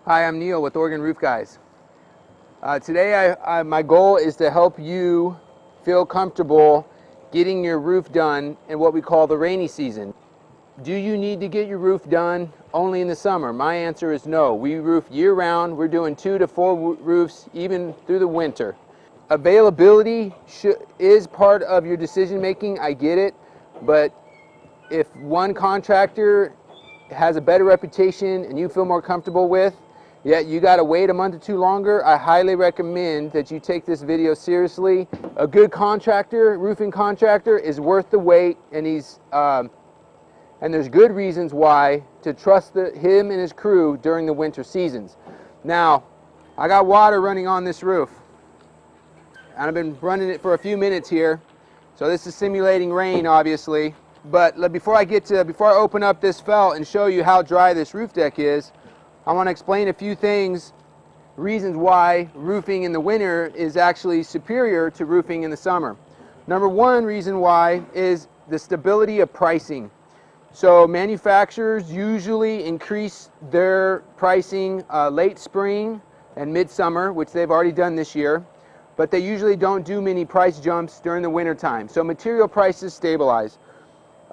Hi, I'm Neil with Oregon Roof Guys. Today my goal is to help you feel comfortable getting your roof done in what we call the rainy season. Do you need to get your roof done only in the summer? My answer is no. We roof year-round. We're doing 2 to 4 roofs even through the winter. Availability is part of your decision making, I get it, but if one contractor has a better reputation and you feel more comfortable with, yet you got to wait a month or two longer, I highly recommend that you take this video seriously. A good contractor, roofing contractor, is worth the wait, and there's good reasons why to trust him and his crew during the winter seasons. Now, I got water running on this roof, and I've been running it for a few minutes here, so this is simulating rain, obviously. But before I open up this felt and show you how dry this roof deck is, I want to explain a few things, reasons why roofing in the winter is actually superior to roofing in the summer. Number one reason why is the stability of pricing. So manufacturers usually increase their pricing late spring and midsummer, which they've already done this year, but they usually don't do many price jumps during the winter time. So material prices stabilize.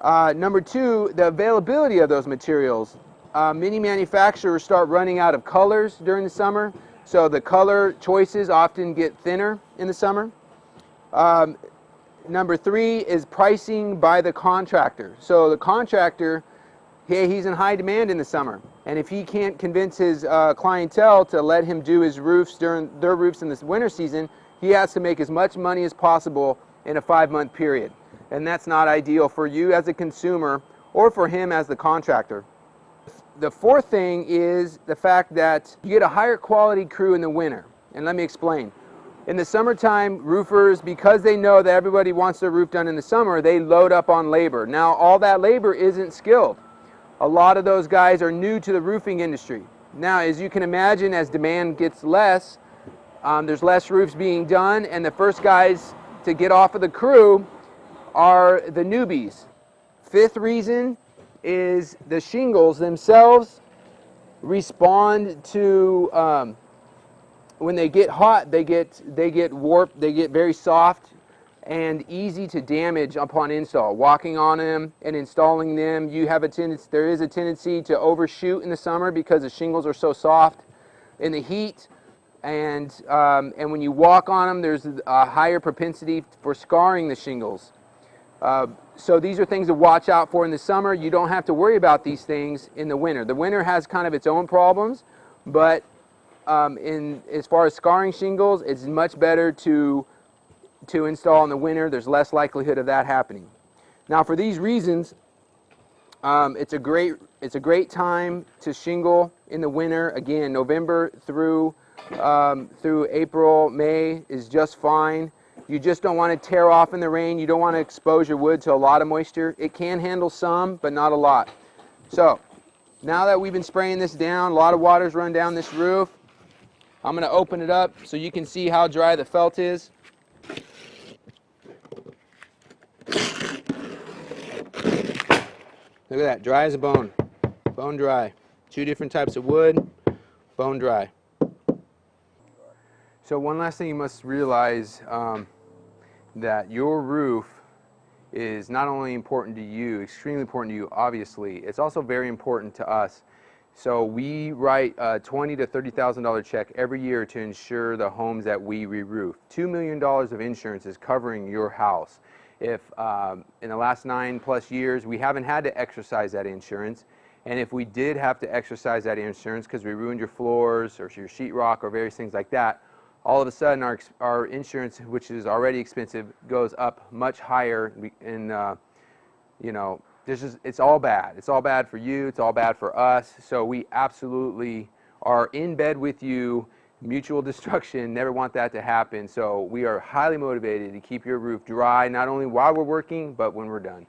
Number two, the availability of those materials. Many manufacturers start running out of colors during the summer, so the color choices often get thinner in the summer. Number three is pricing by the contractor. So the contractor, he's in high demand in the summer, and if he can't convince his clientele to let him do his roofs during their roofs in this winter season, he has to make as much money as possible in a 5-month period. And that's not ideal for you as a consumer or for him as the contractor. The fourth thing is the fact that you get a higher quality crew in the winter. And let me explain. In the summertime, roofers, because they know that everybody wants their roof done in the summer, they load up on labor. Now, all that labor isn't skilled. A lot of those guys are new to the roofing industry. Now, as you can imagine, as demand gets less, there's less roofs being done, and the first guys to get off of the crew are the newbies. Fifth reason is the shingles themselves respond to when they get hot, they get warped, they get very soft and easy to damage upon install. Walking on them and installing them, there is a tendency to overshoot in the summer because the shingles are so soft in the heat. And when you walk on them, there's a higher propensity for scarring the shingles. So these are things to watch out for in the summer. You don't have to worry about these things in the winter. The winter has kind of its own problems, but as far as scarring shingles, it's much better to install in the winter. There's less likelihood of that happening. Now, for these reasons, it's a great time to shingle in the winter. Again, November through April, May is just fine. You just don't want to tear off in the rain. You don't want to expose your wood to a lot of moisture. It can handle some, but not a lot. So now that we've been spraying this down, a lot of water's run down this roof, I'm going to open it up so you can see how dry the felt is. Look at that, dry as a bone. Bone dry. 2 different types of wood, bone dry. So one last thing you must realize, that your roof is not only important to you, extremely important to you, obviously, it's also very important to us. So we write a $20,000 to $30,000 check every year to insure the homes that we re-roof. $2 million of insurance is covering your house. If in the last 9+ years we haven't had to exercise that insurance, and if we did have to exercise that insurance because we ruined your floors or your sheetrock or various things like that, all of a sudden our insurance, which is already expensive, goes up much higher, and it's all bad. It's all bad for you, it's all bad for us. So we absolutely are in bed with you, mutual destruction, never want that to happen. So we are highly motivated to keep your roof dry, not only while we're working, but when we're done.